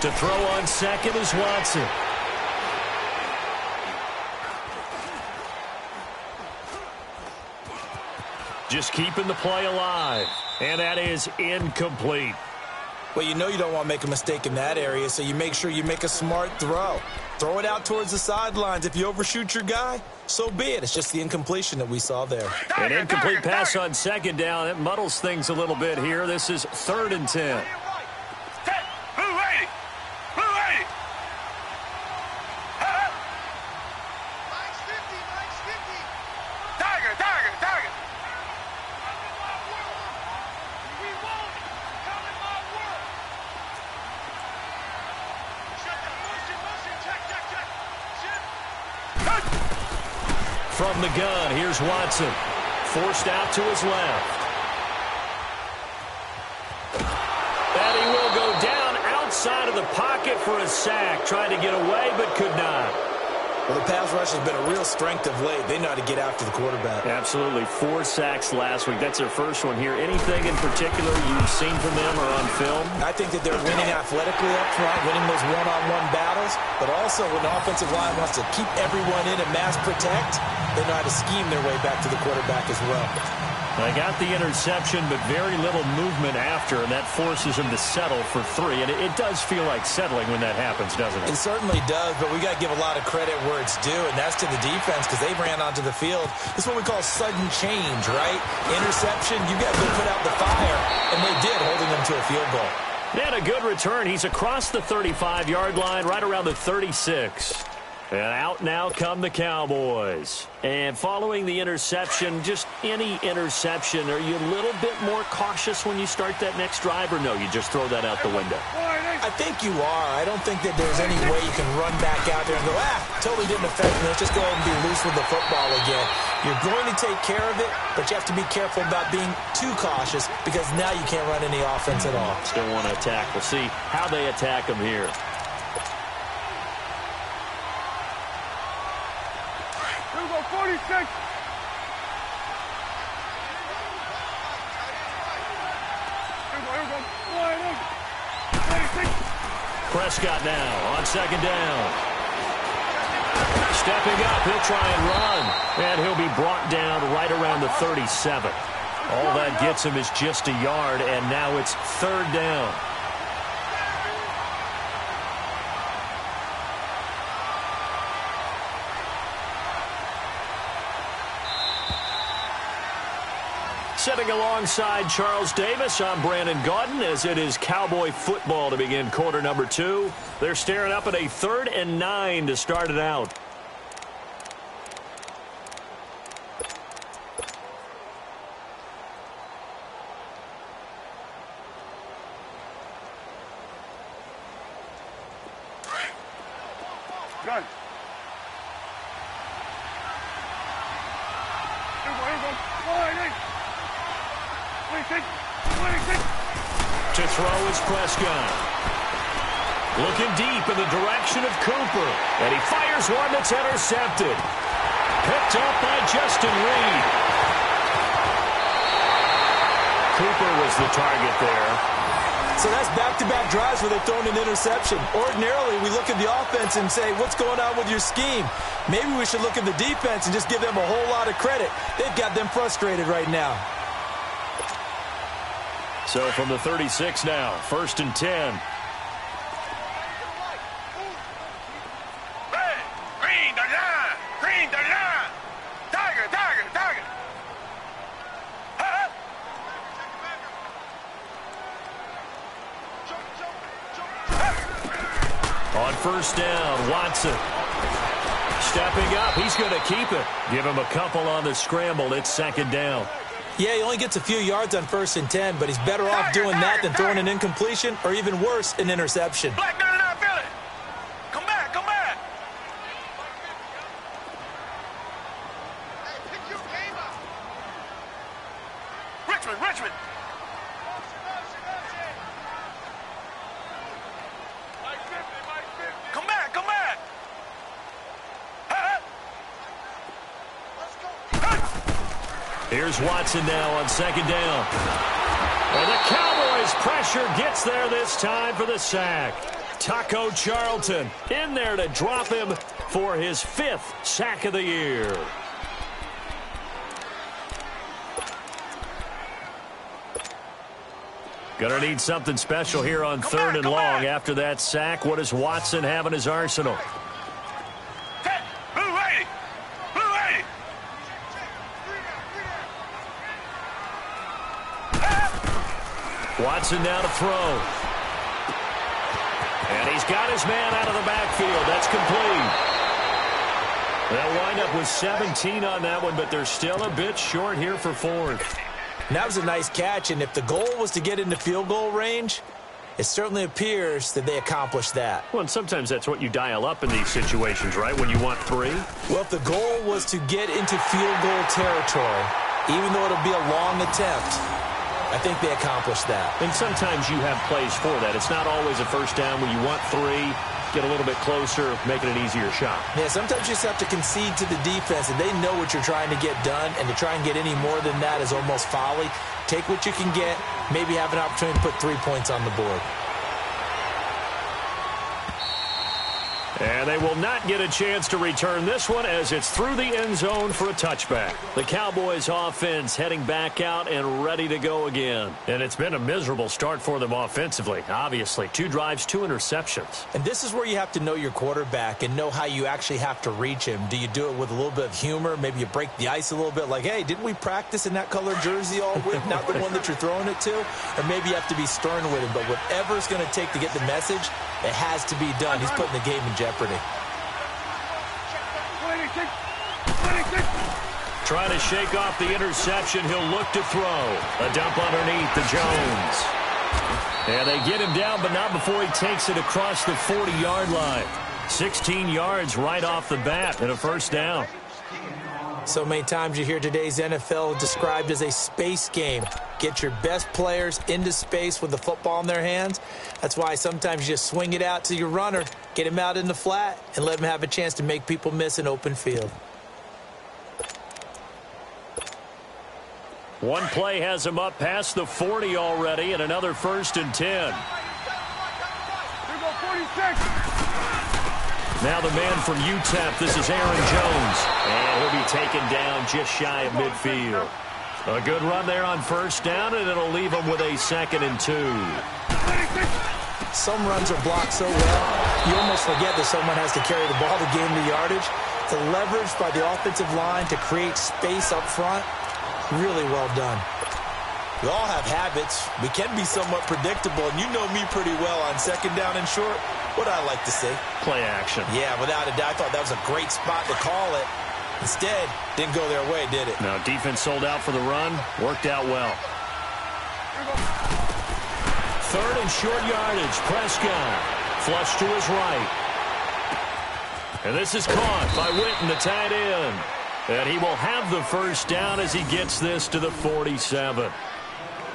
To throw on second is Watson. Just keeping the play alive. And that is incomplete. Well, you know you don't want to make a mistake in that area, so you make sure you make a smart throw. Throw it out towards the sidelines. If you overshoot your guy, so be it. It's just the incompletion that we saw there. An incomplete pass on second down. It muddles things a little bit here. This is 3rd and 10. From the gun, here's Watson. Forced out to his left. And he will go down outside of the pocket for a sack. Tried to get away, but could not. Well, the pass rush has been a real strength of late. They know how to get after the quarterback. Absolutely. 4 sacks last week. That's their first one here. Anything in particular you've seen from them or on film? I think that they're winning athletically up front, winning those one-on-one battles, but also when the offensive line wants to keep everyone in and mass protect, they know how to scheme their way back to the quarterback as well. They got the interception, but very little movement after, and that forces them to settle for 3. And it does feel like settling when that happens, doesn't it? It certainly does, but we got to give a lot of credit where it's due, and that's to the defense because they ran onto the field. This is what we call sudden change, right? Interception, you got to go put out the fire, and they did, holding them to a field goal. And a good return. He's across the 35-yard line, right around the 36. And out now come the Cowboys. And following the interception, just any interception, are you a little bit more cautious when you start that next drive, or no, you just throw that out the window? I think you are. I don't think that there's any way you can run back out there and go, totally didn't affect me. Let's just go ahead and be loose with the football again. You're going to take care of it, but you have to be careful about being too cautious because now you can't run any offense at all. Still want to attack. We'll see how they attack them here. Here we go, 46. Prescott now on second down. Stepping up, he'll try and run. And he'll be brought down right around the 37. All that gets him is just a yard, and now it's 3rd down. Sitting alongside Charles Davis, I'm Brandon Gaudin, as it is Cowboy football to begin quarter number 2. They're staring up at a 3rd and 9 to start it out. Gun. Here we go. 26. To throw is Prescott. Looking deep in the direction of Cooper. And he fires one that's intercepted. Picked up by Justin Reed. Cooper was the target there. So that's back-to-back drives where they've thrown an interception. Ordinarily, we look at the offense and say, what's going on with your scheme? Maybe we should look at the defense and just give them a whole lot of credit. They've got them frustrated right now. So from the 36 now, 1st and 10. On 1st down, Watson. Stepping up, he's going to keep it. Give him a couple on the scramble. It's 2nd down. Yeah, he only gets a few yards on 1st and 10, but he's better off doing that than throwing an incompletion or even worse, an interception. Black gun out, feel it. Come back. Hey, pick your game up. Richmond. Come back. Here's Watson now on 2nd down. And the Cowboys' pressure gets there this time for the sack. Taco Charlton in there to drop him for his 5th sack of the year. Gonna need something special here on 3rd and long. After that sack, what does Watson have in his arsenal? Watson now to throw. And he's got his man out of the backfield. That's complete. They'll wind up with 17 on that one, but they're still a bit short here for 4th. And that was a nice catch, and if the goal was to get into field goal range, it certainly appears that they accomplished that. Well, and sometimes that's what you dial up in these situations, right, when you want 3? Well, if the goal was to get into field goal territory, even though it'll be a long attempt, I think they accomplished that. And sometimes you have plays for that. It's not always a first down when you want 3, get a little bit closer, make it an easier shot. Yeah, sometimes you just have to concede to the defense, and they know what you're trying to get done, and to try and get any more than that is almost folly. Take what you can get, maybe have an opportunity to put 3 points on the board. And they will not get a chance to return this one as it's through the end zone for a touchback. The Cowboys offense heading back out and ready to go again. And it's been a miserable start for them offensively, obviously. 2 drives, 2 interceptions. And this is where you have to know your quarterback and know how you actually have to reach him. Do you do it with a little bit of humor? Maybe you break the ice a little bit like, hey, didn't we practice in that colored jersey all week? Not the one that you're throwing it to? Or maybe you have to be stern with him. But whatever it's going to take to get the message, it has to be done. He's putting the game in jeopardy. Trying to shake off the interception. He'll look to throw. A dump underneath to Jones. And they get him down, but not before he takes it across the 40-yard line. 16 yards right off the bat and a first down. So many times you hear today's NFL described as a space game. Get your best players into space with the football in their hands. That's why sometimes you just swing it out to your runner, get him out in the flat, and let him have a chance to make people miss an open field. One play has him up past the 40 already, and another 1st and 10. Here go 46. Now the man from UTEP, this is Aaron Jones. And he'll be taken down just shy of midfield. A good run there on 1st down, and it'll leave him with a 2nd and 2. Some runs are blocked so well, you almost forget that someone has to carry the ball to gain the yardage. The leverage by the offensive line to create space up front, really well done. We all have habits. We can be somewhat predictable, and you know me pretty well on 2nd down and short. What I like to say? Play action. Yeah, without a doubt. I thought that was a great spot to call it. Instead, didn't go their way, did it? Now, defense sold out for the run. Worked out well. 3rd and short yardage. Prescott. Flush to his right. And this is caught by Witten, the tight end. And he will have the first down as he gets this to the 47.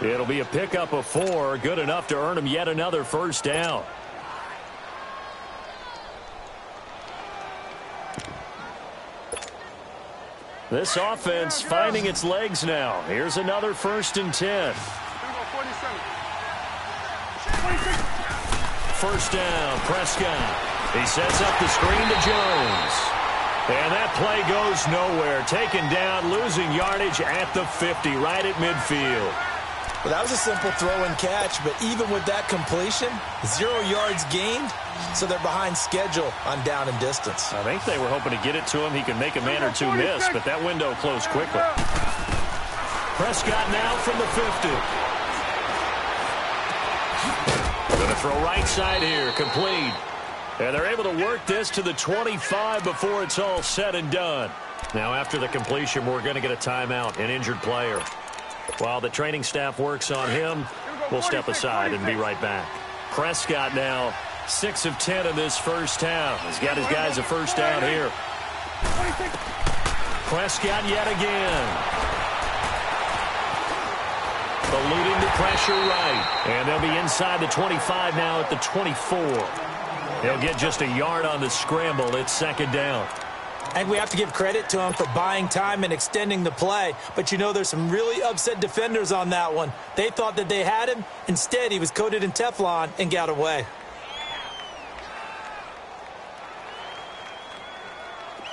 It'll be a pickup of 4. Good enough to earn him yet another first down. This offense finding its legs now. Here's another 1st and 10. First down, Prescott. He sets up the screen to Jones. And that play goes nowhere. Taken down, losing yardage at the 50, right at midfield. Well, that was a simple throw and catch, but even with that completion, 0 yards gained, so they're behind schedule on down and distance. I think they were hoping to get it to him. He could make a man or 2 miss, but that window closed quickly. Prescott now from the 50. Going to throw right side here, complete. And they're able to work this to the 25 before it's all said and done. Now, after the completion, we're going to get a timeout, an injured player. While the training staff works on him, we'll step aside and be right back. Prescott now 6 of 10 in this first half. He's got his guys a first down here. Prescott yet again. Eluding the pressure right. And they'll be inside the 25 now at the 24. They'll get just a yard on the scramble. It's 2nd down. And we have to give credit to him for buying time and extending the play. But you know, there's some really upset defenders on that one. They thought that they had him. Instead, he was coated in Teflon and got away.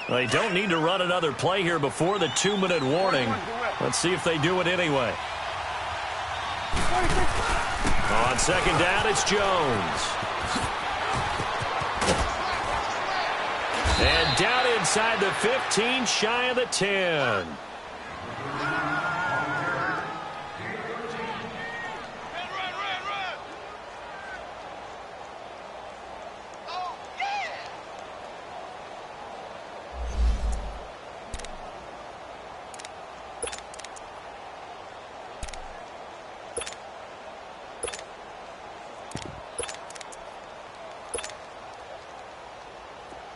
They don't need to run another play here before the 2-minute warning. Let's see if they do it anyway. On second down, it's Jones. And down inside the 15, shy of the 10.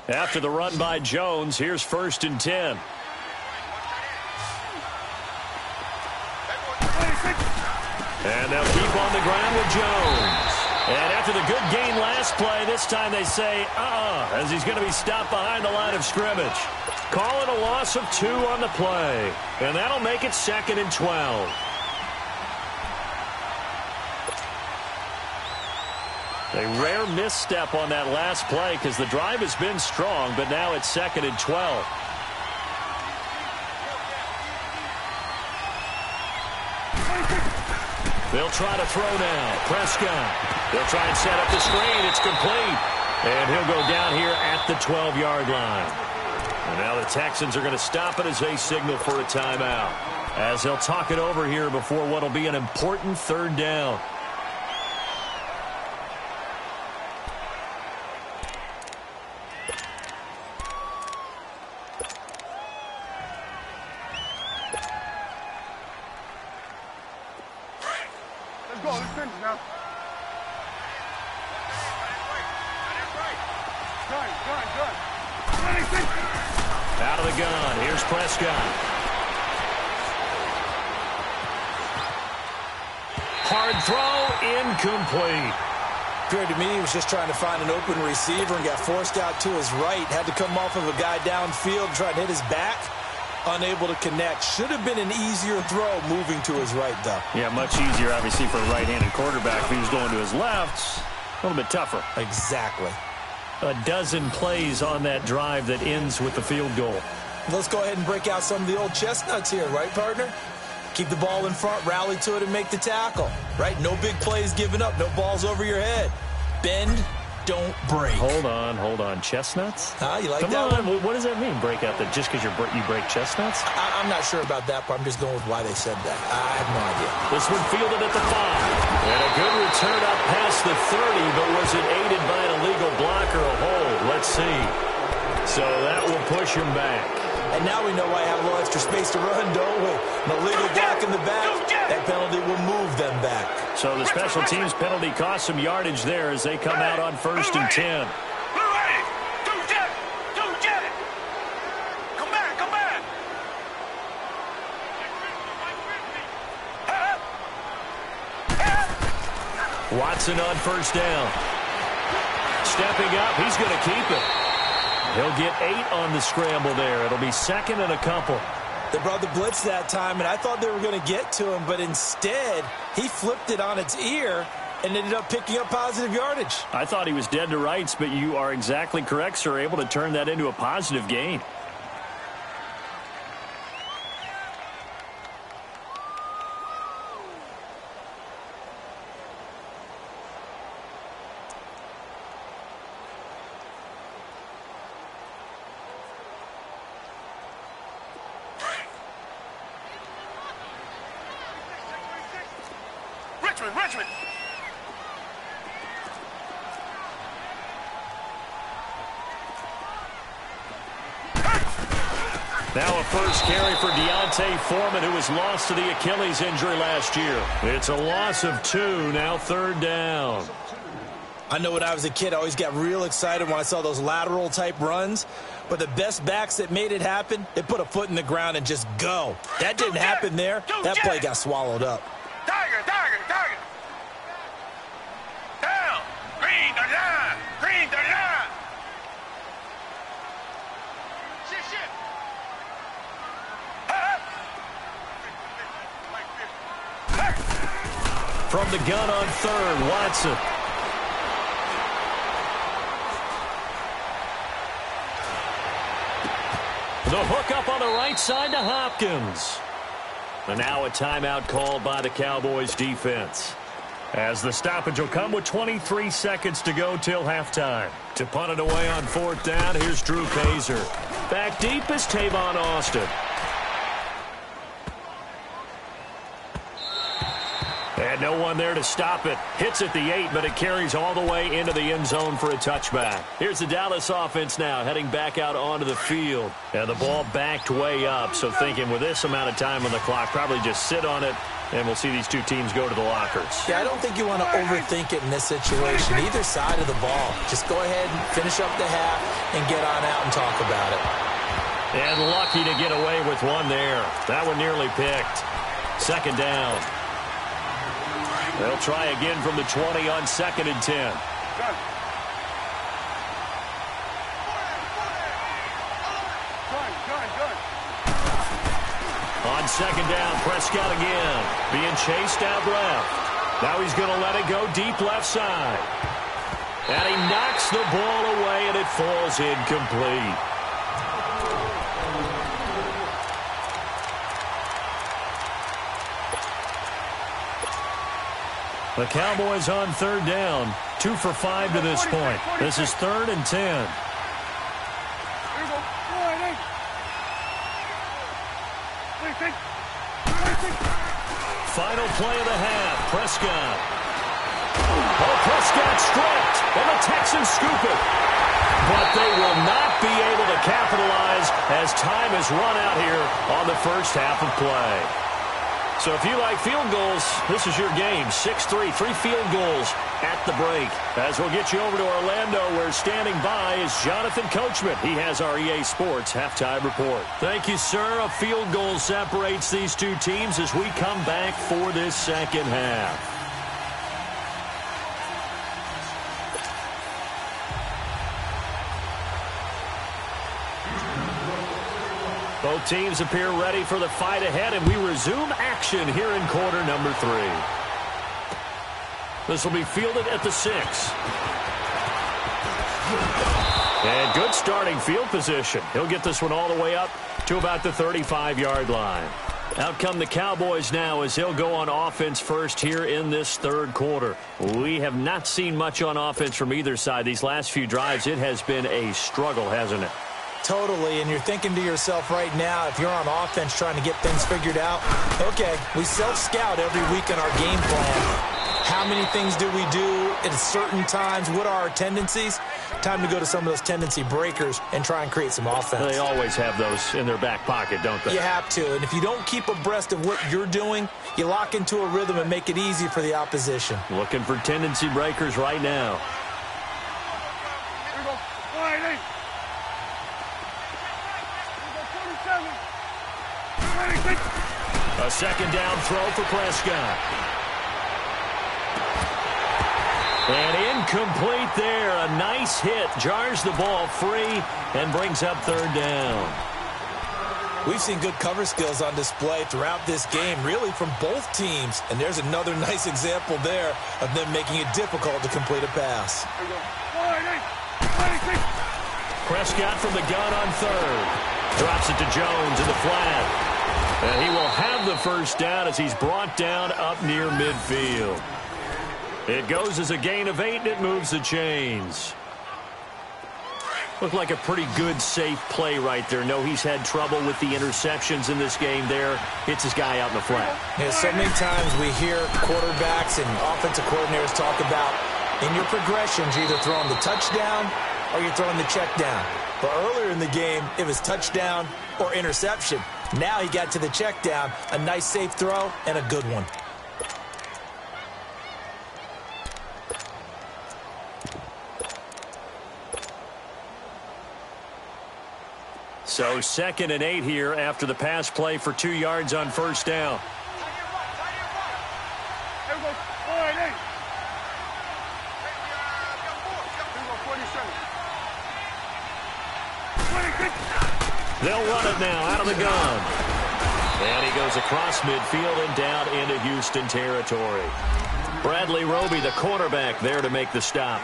After the run by Jones, here's 1st and 10. And they'll keep on the ground with Jones. And after the good gain last play, this time they say, as he's going to be stopped behind the line of scrimmage. Call it a loss of 2 on the play. And that'll make it 2nd and 12. A rare misstep on that last play because the drive has been strong, but now it's 2nd and 12. They'll try to throw now. Prescott. They'll try and set up the screen. It's complete. And he'll go down here at the 12-yard line. And now the Texans are going to stop it as they signal for a timeout, as they'll talk it over here before what will be an important 3rd down. Out of the gun. Here's Prescott. Hard throw, incomplete. Appeared to me he was just trying to find an open receiver and got forced out to his right. Had to come off of a guy downfield and try to hit his back. Unable to connect. Should have been an easier throw moving to his right, though. Yeah, much easier, obviously, for a right-handed quarterback. If he was going to his left, a little bit tougher. Exactly. A dozen plays on that drive that ends with the field goal. Let's go ahead and break out some of the old chestnuts here, right, partner? Keep the ball in front, rally to it, and make the tackle, right? No big plays given up, no balls over your head. Bend, don't break. Hold on. Chestnuts? You like Come that on. one? What does that mean, break out? That just because you break chestnuts? I'm not sure about that part. I'm just going with why they said that. I have no idea. This one fielded at the 5. And a good return up past the 30, but was it aided by an illegal block or a hold? Let's see. So that will push him back. And now we know why I have a little extra space to run, don't we? An illegal block in the back, that penalty will move them back. So the special teams penalty cost some yardage there as they come out on 1st and 10. Watson on 1st down. Stepping up, he's going to keep it. He'll get 8 on the scramble there. It'll be 2nd and a couple. They brought the blitz that time, and I thought they were going to get to him, but instead, he flipped it on its ear and ended up picking up positive yardage. I thought he was dead to rights, but you are exactly correct, sir. Able to turn that into a positive gain. Richmond. Now a first carry for Deontay Foreman, who was lost to the Achilles injury last year. It's a loss of 2, now 3rd down. I know when I was a kid, I always got real excited when I saw those lateral-type runs. But the best backs that made it happen, they put a foot in the ground and just go. That didn't happen there. That play got swallowed up. Tiger. Down. Green the line. Shit. From the gun on 3rd, Watson. The hook up on the right side to Hopkins. And now a timeout called by the Cowboys defense. As the stoppage will come with 23 seconds to go till halftime. To punt it away on 4th down, here's Drew Pazer. Back deep is Tavon Austin. And no one there to stop it. Hits at the 8, but it carries all the way into the end zone for a touchback. Here's the Dallas offense now heading back out onto the field. And the ball backed way up, so thinking with this amount of time on the clock, probably just sit on it, and we'll see these two teams go to the lockers. Yeah, I don't think you want to overthink it in this situation. Either side of the ball. Just go ahead and finish up the half and get on out and talk about it. And lucky to get away with one there. That one nearly picked. 2nd down. They'll try again from the 20 on 2nd and 10. On 2nd down, Prescott again. Being chased out left. Now he's going to let it go deep left side. And he knocks the ball away, and it falls incomplete. The Cowboys on 3rd down. 2 for 5 to this point. This is 3rd and 10. Final play of the half. Prescott. Oh, Prescott stripped. And the Texans scoop it. But they will not be able to capitalize as time is run out here on the first half of play. So if you like field goals, this is your game. 6-3, 3 field goals at the break. As we'll get you over to Orlando, where standing by is Jonathan Coachman. He has our EA Sports halftime report. Thank you, sir. A field goal separates these two teams as we come back for this second half. Both teams appear ready for the fight ahead, and we resume action here in quarter number 3. This will be fielded at the 6. And good starting field position. He'll get this one all the way up to about the 35-yard line. Out come the Cowboys now as they'll go on offense first here in this 3rd quarter. We have not seen much on offense from either side. These last few drives, it has been a struggle, hasn't it? Totally, and you're thinking to yourself right now, if you're on offense trying to get things figured out, okay, we self-scout every week in our game plan. How many things do we do at certain times? What are our tendencies? Time to go to some of those tendency breakers and try and create some offense. They always have those in their back pocket, don't they? You have to, and if you don't keep abreast of what you're doing, you lock into a rhythm and make it easy for the opposition. Looking for tendency breakers right now. Here we go. 180. A 2nd down throw for Prescott. And incomplete there. A nice hit. Jars the ball free and brings up 3rd down. We've seen good cover skills on display throughout this game, really from both teams. And there's another nice example there of them making it difficult to complete a pass. Prescott from the gun on 3rd. Drops it to Jones in the flat. And he will have the first down as he's brought down up near midfield. It goes as a gain of 8, and it moves the chains. Looked like a pretty good, safe play right there. No, he's had trouble with the interceptions in this game there. Hits his guy out in the flat. Yeah, so many times we hear quarterbacks and offensive coordinators talk about in your progressions, you're either throwing the touchdown or you're throwing the check down. But earlier in the game, it was touchdown or interception. Now he got to the check down, a nice safe throw, and a good one. So 2nd and 8 here after the pass play for 2 yards on 1st down. Here we go. 180. They'll run it now out of the gun. And he goes across midfield and down into Houston territory. Bradley Roby, the quarterback, there to make the stop.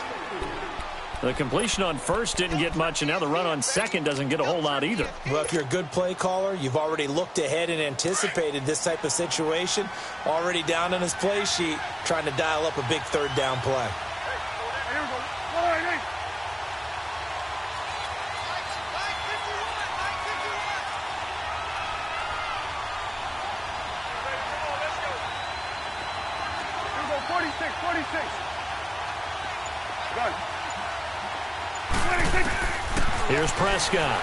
The completion on first didn't get much, and now the run on second doesn't get a whole lot either. Well, if you're a good play caller, you've already looked ahead and anticipated this type of situation. Already down on his play sheet, trying to dial up a big third down play. Here we go. Wide 8. Here we go. 46, 46. Done. 26. Here's Prescott.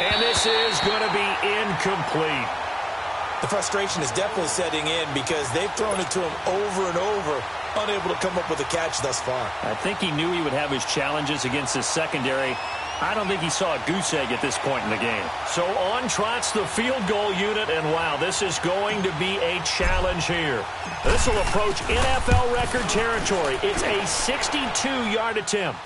And this is going to be incomplete. The frustration is definitely setting in because they've thrown it to him over and over, unable to come up with a catch thus far. I think he knew he would have his challenges against his secondary. I don't think he saw a goose egg at this point in the game. So on trots the field goal unit, and wow, this is going to be a challenge here. This will approach NFL record territory. It's a 62-yard attempt.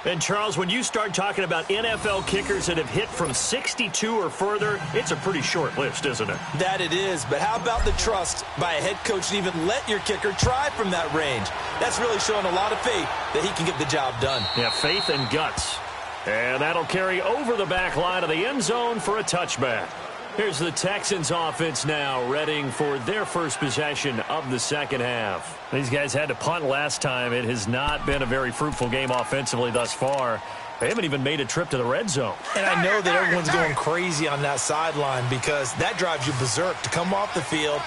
And, Charles, when you start talking about NFL kickers that have hit from 62 or further, it's a pretty short list, isn't it? That it is, but how about the trust by a head coach to even let your kicker try from that range? That's really showing a lot of faith that he can get the job done. Yeah, faith and guts. And that'll carry over the back line of the end zone for a touchback. Here's the Texans offense now, readying for their first possession of the second half. These guys had to punt last time. It has not been a very fruitful game offensively thus far. They haven't even made a trip to the red zone. And I know that everyone's going crazy on that sideline because that drives you berserk to come off the field,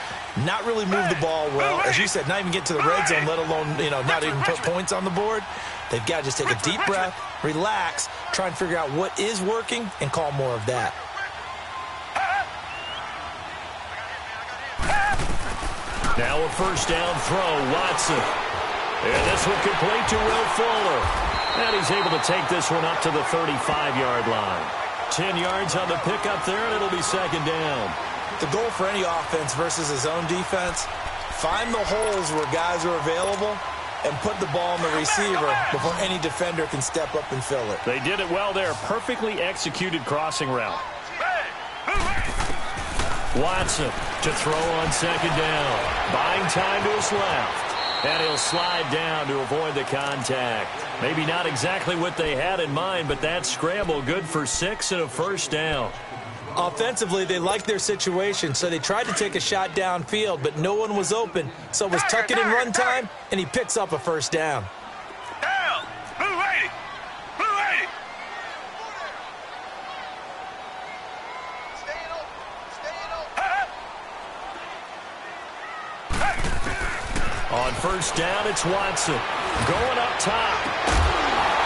not really move the ball well. As you said, not even get to the red zone, let alone, not even put points on the board. They've got to just take a deep breath, relax, try and figure out what is working, and call more of that. Now a first down throw, Watson. And this one complete to Will Fuller. And he's able to take this one up to the 35-yard line. 10 yards on the pickup there, and it'll be second down. The goal for any offense versus his own defense, find the holes where guys are available and put the ball in the receiver before any defender can step up and fill it. They did it well there. Perfectly executed crossing route. Watson to throw on second down. Buying time to his left. And he'll slide down to avoid the contact. Maybe not exactly what they had in mind, but that scramble good for 6 and a first down. Offensively, they liked their situation, so they tried to take a shot downfield, but no one was open. So it was tuck it in run time, and he picks up a first down. Down. Blue 80. Blue 80. On first down, it's Watson. Going up top.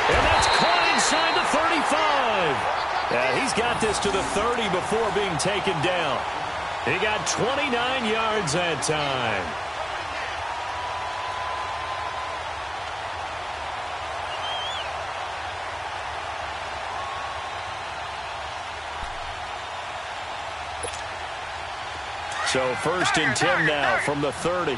And that's caught inside the 35. Yeah, he's got this to the 30 before being taken down. He got 29 yards that time. So first and 10 now from the 30.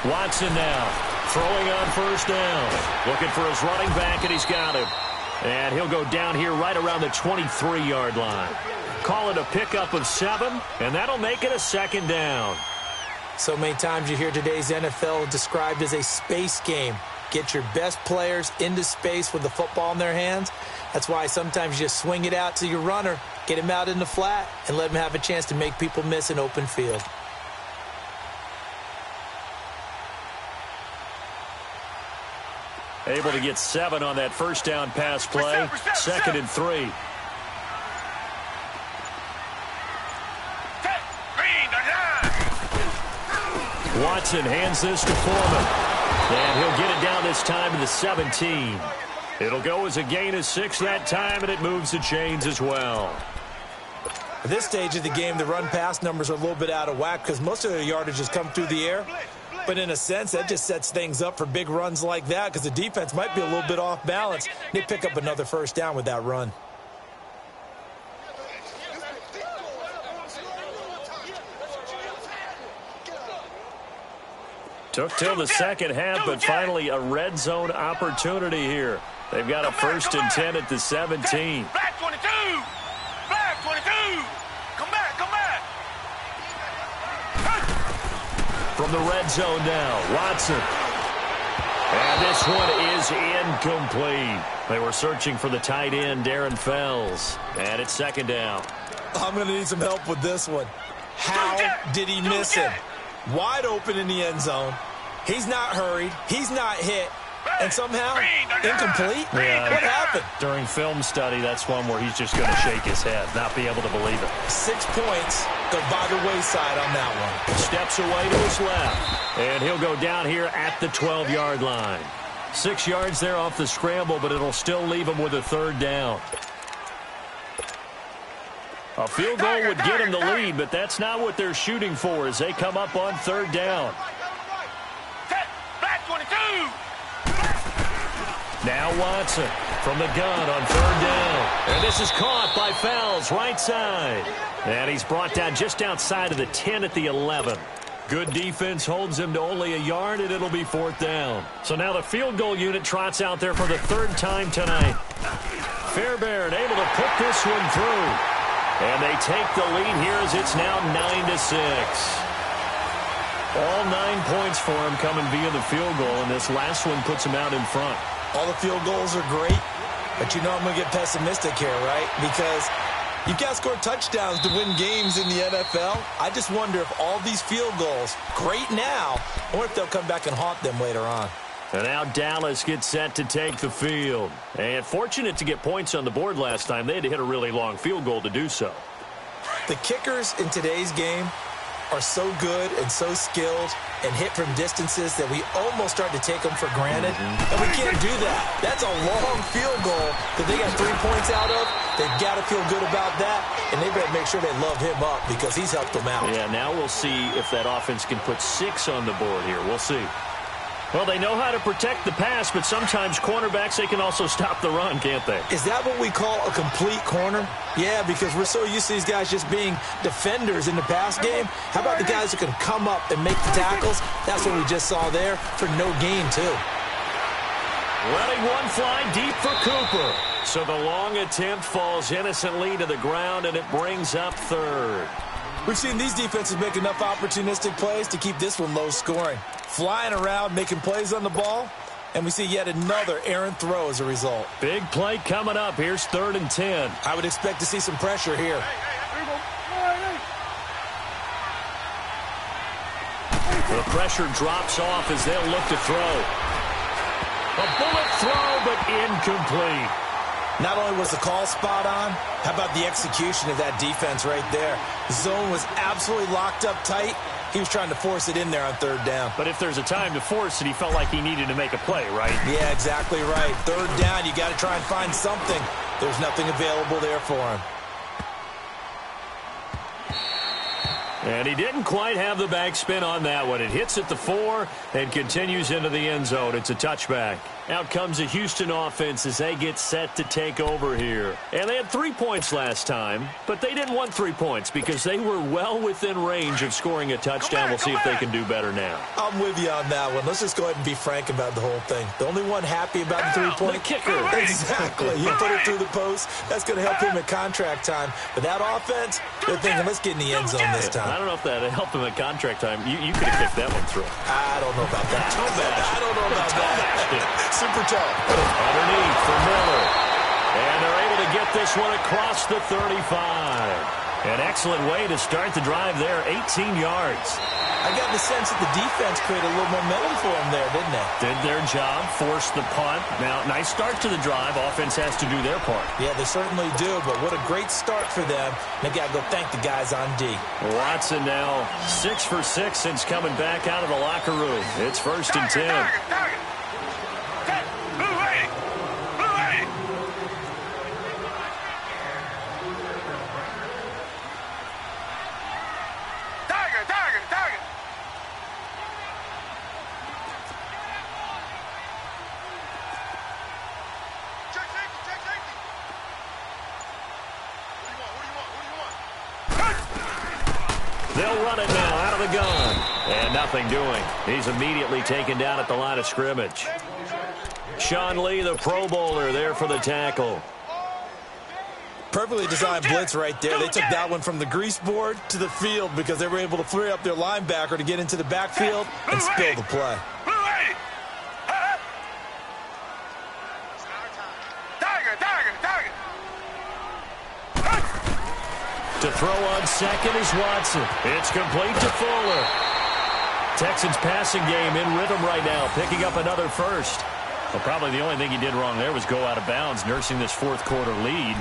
Watson now throwing on first down. Looking for his running back, and he's got him. And he'll go down here right around the 23-yard line. Call it a pickup of 7, and that'll make it a second down. So many times you hear today's NFL described as a space game. Get your best players into space with the football in their hands. That's why sometimes you just swing it out to your runner, get him out in the flat, and let him have a chance to make people miss an open field. Able to get 7 on that first down pass play. Second and 3. Watson hands this to Foreman. And he'll get it down this time to the 17. It'll go as a gain of 6 that time, and it moves the chains as well. At this stage of the game, the run-pass numbers are a little bit out of whack because most of their yardage has come through the air. But in a sense, that just sets things up for big runs like that because the defense might be a little bit off balance. They pick up another first down with that run. Took till the second half, but finally a red zone opportunity here. They've got a first and 10 at the 17. Black 22. Black 22. Come back. From the red zone now, Watson. And this one is incomplete. They were searching for the tight end, Darren Fells. And it's second down. I'm going to need some help with this one. How did he miss him? Wide open in the end zone. He's not hurried. He's not hit. And somehow, incomplete? Yeah, what happened? During film study, that's one where he's just going to shake his head, not be able to believe it. 6 points go by the wayside on that one. Steps away to his left. And he'll go down here at the 12-yard line. 6 yards there off the scramble, but it'll still leave him with a third down. A field goal would get him the lead, but that's not what they're shooting for as they come up on third down. Black 22. Now Watson from the gun on third down. And this is caught by Fells, right side. And he's brought down just outside of the 10 at the 11. Good defense holds him to only a yard, and it'll be fourth down. So now the field goal unit trots out there for the third time tonight. Fairbairn able to put this one through. And they take the lead here as it's now 9-6. All 9 points for him coming via the field goal, and this last one puts him out in front. All the field goals are great, but you know I'm going to get pessimistic here, right? Because you've got to score touchdowns to win games in the NFL. I just wonder if all these field goals, great now, or if they'll come back and haunt them later on. And now Dallas gets set to take the field. And fortunate to get points on the board last time. They had to hit a really long field goal to do so. The kickers in today's game are so good and so skilled and hit from distances that we almost start to take them for granted. And we can't do that. That's a long field goal that they got 3 points out of. They've got to feel good about that, and they better make sure they love him up because he's helped them out. Yeah, now we'll see if that offense can put 6 on the board here. We'll see. Well, they know how to protect the pass, but sometimes cornerbacks, they can also stop the run, can't they? Is that what we call a complete corner? Yeah, because we're so used to these guys just being defenders in the pass game. How about the guys who can come up and make the tackles? That's what we just saw there for no gain, too. Letting one fly deep for Cooper. So the long attempt falls innocently to the ground, and it brings up third. We've seen these defenses make enough opportunistic plays to keep this one low scoring. Flying around, making plays on the ball, and we see yet another errant throw as a result. Big play coming up. Here's 3rd and 10. I would expect to see some pressure here. The pressure drops off as they'll look to throw. A bullet throw, but incomplete. Not only was the call spot on, how about the execution of that defense right there? The zone was absolutely locked up tight. He was trying to force it in there on 3rd down. But if there's a time to force it, he felt like he needed to make a play, right? Yeah, exactly right. 3rd down, you got to try and find something. There's nothing available there for him. And he didn't quite have the backspin on that one. It hits at the 4 and continues into the end zone. It's a touchback. Out comes the Houston offense as they get set to take over here. And they had 3 points last time, but they didn't want 3 points because they were well within range of scoring a touchdown. We'll see if they can do better now. I'm with you on that one. Let's just go ahead and be frank about the whole thing. The only one happy about the 3-point the kicker. Exactly. He put it through the post. That's going to help him at contract time. But that offense, they're thinking, let's get in the end zone this time. I don't know if that helped him at contract time. You could have kicked that one through. I don't know about that. I don't know about that. Super toe. Underneath for Miller. And they're able to get this one across the 35. An excellent way to start the drive there, 18 yards. I got the sense that the defense created a little momentum for them there, didn't they? Did their job, forced the punt. Now, nice start to the drive. Offense has to do their part. Yeah, they certainly do, but what a great start for them. They got to go thank the guys on D. Watson now 6 for 6 since coming back out of the locker room. It's 1st and 10. They'll run it now out of the gun. And nothing doing. He's immediately taken down at the line of scrimmage. Sean Lee, the Pro Bowler, there for the tackle. Perfectly designed blitz right there. They took that one from the grease board to the field because they were able to free up their linebacker to get into the backfield and spill the play. To throw on second is Watson. It's complete to Fuller. Texans passing game in rhythm right now, picking up another first. Well, probably the only thing he did wrong there was go out of bounds, nursing this fourth quarter lead.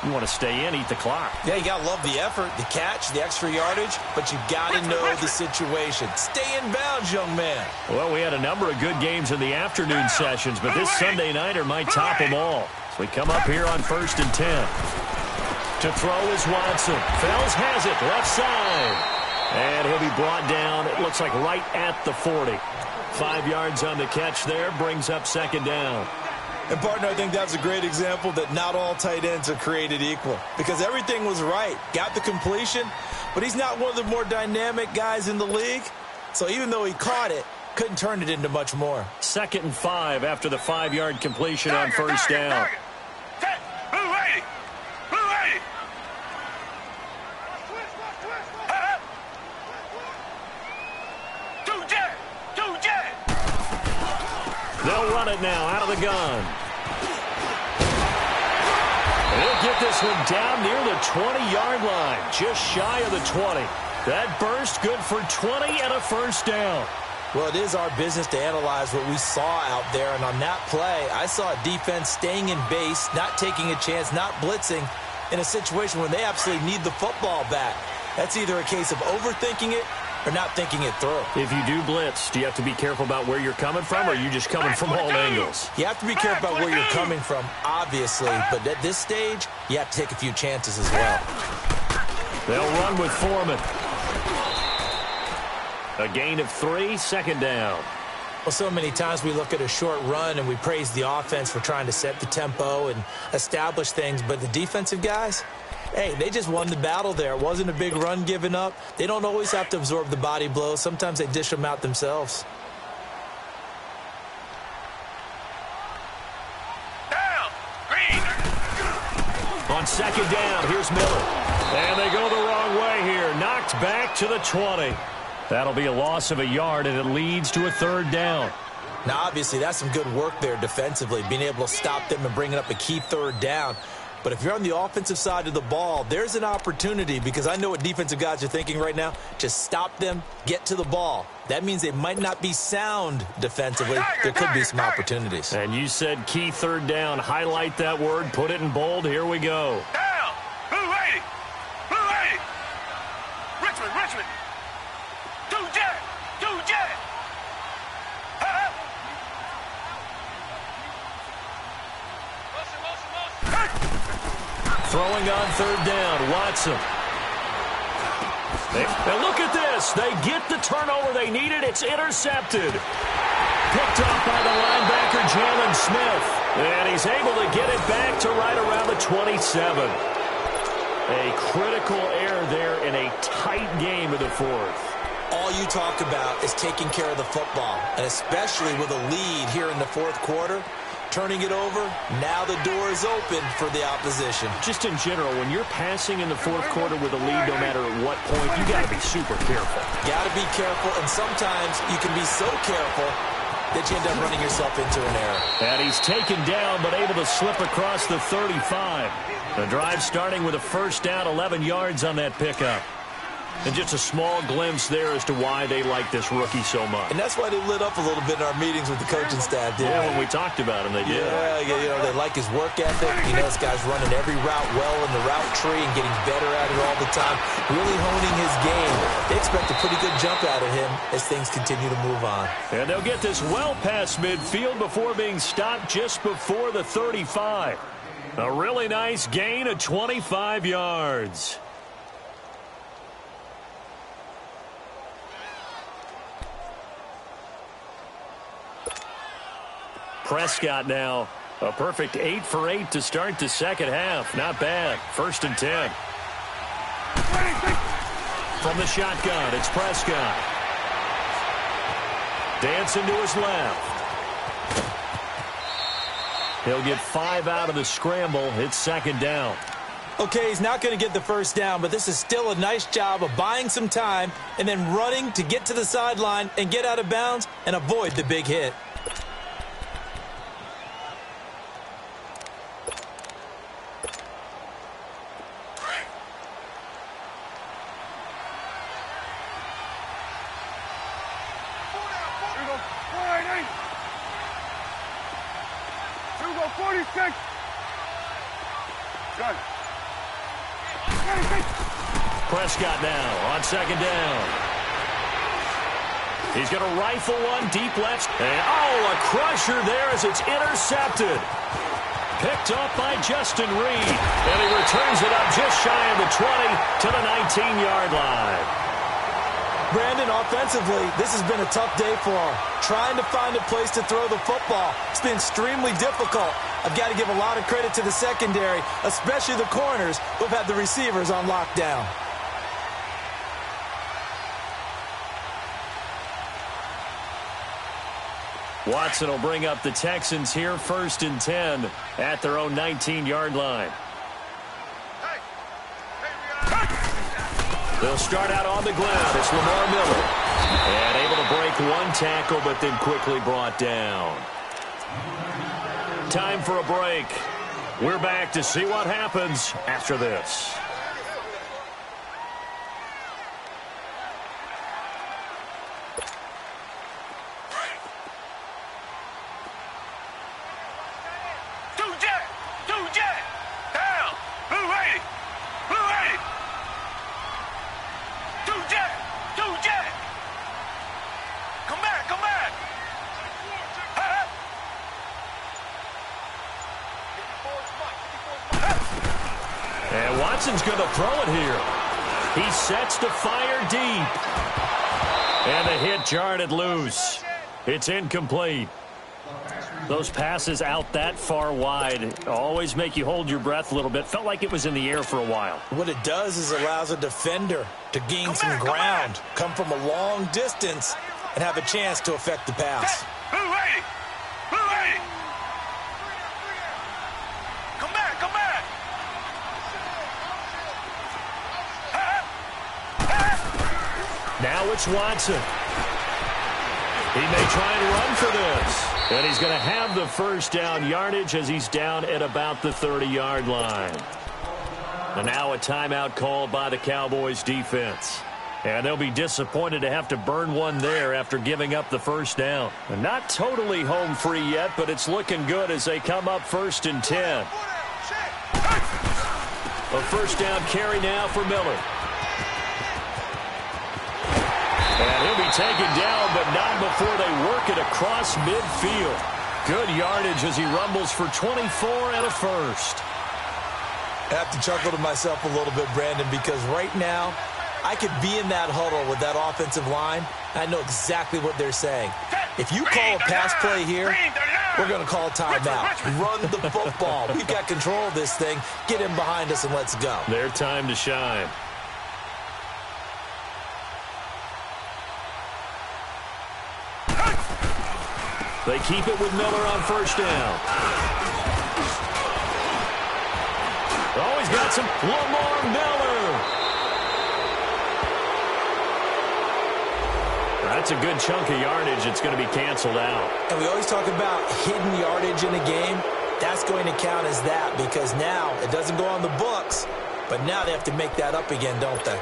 You want to stay in, eat the clock. Yeah, you got to love the effort, the catch, the extra yardage, but you got to know the situation. Stay in bounds, young man. Well, we had a number of good games in the afternoon sessions, but this Sunday nighter might top them all. So we come up here on 1st and 10. To throw is Watson. Fells has it, left side. And he'll be brought down, it looks like right at the 40. 5 yards on the catch there, brings up 2nd down. And, partner, I think that's a great example that not all tight ends are created equal because everything was right. Got the completion, but he's not one of the more dynamic guys in the league. So even though he caught it, couldn't turn it into much more. 2nd and 5 after the 5-yard completion on 1st down. They'll run it now out of the gun. They'll get this one down near the 20-yard line, just shy of the 20. That burst good for 20 and a 1st down. Well, it is our business to analyze what we saw out there, and on that play, I saw a defense staying in base, not taking a chance, not blitzing in a situation where they absolutely need the football back. That's either a case of overthinking it or not thinking it through. If you do blitz, do you have to be careful about where you're coming from, or are you just coming from all angles? You have to be careful about where you're coming from, obviously, but at this stage, you have to take a few chances as well. They'll run with Foreman. A gain of 3, 2nd down. Well, so many times we look at a short run and we praise the offense for trying to set the tempo and establish things, but the defensive guys, hey, they just won the battle there. It wasn't a big run given up. They don't always have to absorb the body blows. Sometimes they dish them out themselves. Down. Green. On 2nd down, here's Miller. And they go the wrong way here. Knocked back to the 20. That'll be a loss of a yard, and it leads to a 3rd down. Now, obviously, that's some good work there defensively, being able to stop them and bringing up a key 3rd down. But if you're on the offensive side of the ball, there's an opportunity because I know what defensive guys are thinking right now. Just stop them, get to the ball. That means they might not be sound defensively. There could be some opportunities. And you said key 3rd down. Highlight that word, put it in bold. Here we go. Down. Blue 80. Blue 80. Richmond, Richmond. 2-jet. 2-jet. Throwing on 3rd down, Watson. And look at this. They get the turnover they needed. It's intercepted. Picked up by the linebacker, Jalen Smith. And he's able to get it back to right around the 27. A critical error there in a tight game of the 4th. All you talk about is taking care of the football, and especially with a lead here in the 4th quarter. Turning it over, now the door is open for the opposition. Just in general, when you're passing in the 4th quarter with a lead, no matter at what point, you got to be super careful. Got to be careful, and sometimes you can be so careful that you end up running yourself into an error. And he's taken down, but able to slip across the 35. The drive starting with a 1st down, 11 yards on that pickup. And just a small glimpse there as to why they like this rookie so much. And that's why they lit up a little bit in our meetings with the coaching staff, didn't Yeah, when we talked about him, they did. Yeah, you know, they like his work ethic. You know, this guy's running every route well in the route tree and getting better at it all the time, really honing his game. They expect a pretty good jump out of him as things continue to move on. And they'll get this well past midfield before being stopped just before the 35. A really nice gain of 25 yards. Prescott now, a perfect 8 for 8 to start the 2nd half. Not bad. 1st and 10. From the shotgun, it's Prescott. Dancing to his left. He'll get 5 out of the scramble. It's second down. Okay, he's not going to get the first down, but this is still a nice job of buying some time and then running to get to the sideline and get out of bounds and avoid the big hit. Prescott now on second down. He's going to rifle one deep left. And, a crusher there as it's intercepted. Picked up by Justin Reed. And he returns it up just shy of the 20 to the 19-yard line. Brandon, offensively, this has been a tough day for him. Trying to find a place to throw the football. It's been extremely difficult. I've got to give a lot of credit to the secondary, especially the corners who've had the receivers on lockdown. Watson will bring up the Texans here, 1st and 10 at their own 19-yard line. They'll start out on the ground. It's Lamar Miller. And able to break one tackle, but then quickly brought down. Time for a break. We're back to see what happens after this. And Watson's going to throw it here. He sets to fire deep. And the hit jarred it loose. It's incomplete. Those passes out that far wide always make you hold your breath a little bit. Felt like it was in the air for a while. What it does is allows a defender to gain some ground, come from a long distance, and have a chance to affect the pass. Now it's Watson. He may try and run for this. And he's going to have the first down yardage as he's down at about the 30-yard line. And now a timeout called by the Cowboys defense. And they'll be disappointed to have to burn one there after giving up the first down. And not totally home free yet, but it's looking good as they come up 1st and 10. A first down carry now for Miller. And he'll be taken down, but not before they work it across midfield. Good yardage as he rumbles for 24 and a first. I have to chuckle to myself a little bit, Brandon, because right now I could be in that huddle with that offensive line. I know exactly what they're saying. If you call a pass play here, we're going to call a timeout. Run the football. We've got control of this thing. Get in behind us and let's go. Their time to shine. They keep it with Miller on first down. Oh, he's got some Lamar Miller. That's a good chunk of yardage. It's going to be canceled out. And we always talk about hidden yardage in a game. That's going to count as that because now it doesn't go on the books, but now they have to make that up again, don't they?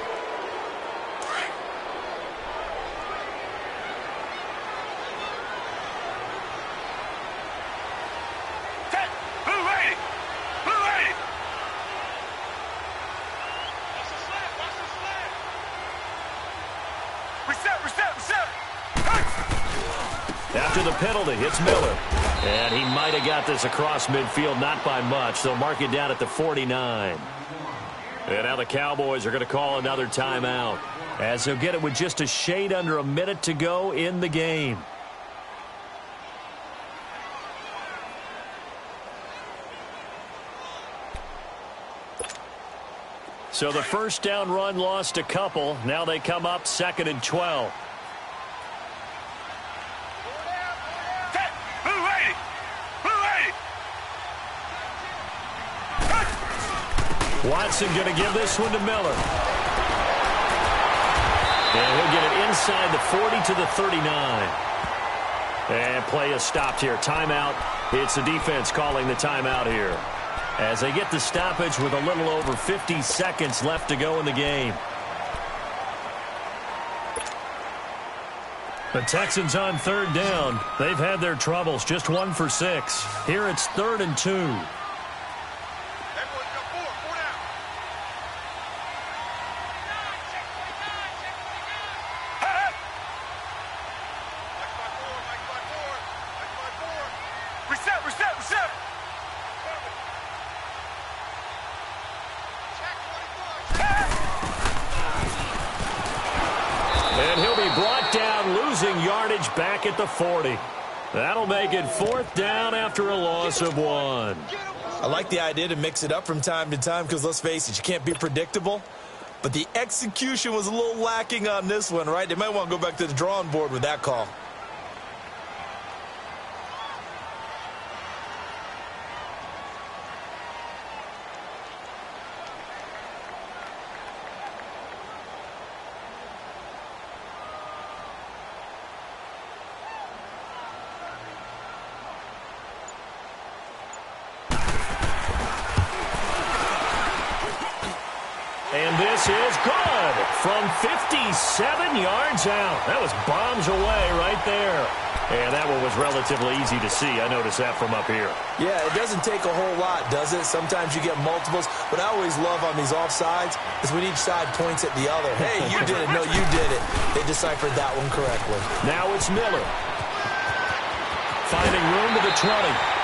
After the penalty, it's Miller. And he might have got this across midfield, not by much. They'll mark it down at the 49. And now the Cowboys are going to call another timeout, as they'll get it with just a shade under a minute to go in the game. So the first down run lost a couple. Now they come up 2nd and 12. Watson going to give this one to Miller. And he'll get it inside the 40 to the 39. And play is stopped here. Timeout. It's the defense calling the timeout here, as they get the stoppage with a little over 50 seconds left to go in the game. The Texans on third down. They've had their troubles, just 1 for 6. Here it's 3rd and 2. Back at the 40. That'll make it 4th down after a loss of 1. I like the idea to mix it up from time to time because, let's face it, you can't be predictable. But the execution was a little lacking on this one, right? They might want to go back to the drawing board with that call. And this is good from 57 yards out. That was bombs away right there. And that one was relatively easy to see. I noticed that from up here. Yeah, it doesn't take a whole lot, does it? Sometimes you get multiples. What I always love on these offsides is when each side points at the other. Hey, you did it. No, you did it. They deciphered that one correctly. Now it's Miller. Finding room to the 20.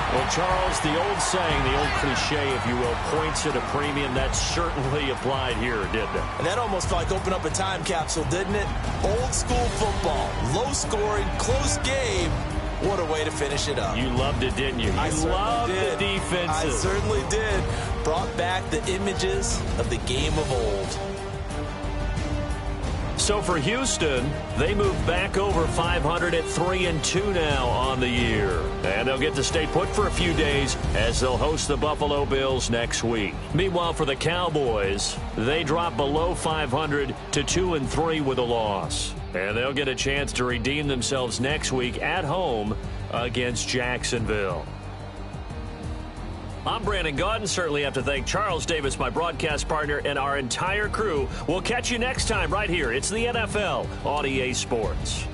Well, Charles, the old saying, the old cliche, if you will, points at a premium, that certainly applied here, didn't it? And that almost like opened up a time capsule, didn't it? Old school football, low scoring, close game. What a way to finish it up. You loved it, didn't you? I loved did. The defenses. I certainly did. Brought back the images of the game of old. So for Houston, they move back over 500 at 3-2 now on the year. And they'll get to stay put for a few days as they'll host the Buffalo Bills next week. Meanwhile, for the Cowboys, they drop below 500 to 2-3 with a loss. And they'll get a chance to redeem themselves next week at home against Jacksonville. I'm Brandon Gaudin. Certainly have to thank Charles Davis, my broadcast partner, and our entire crew. We'll catch you next time right here. It's the NFL on EA Sports.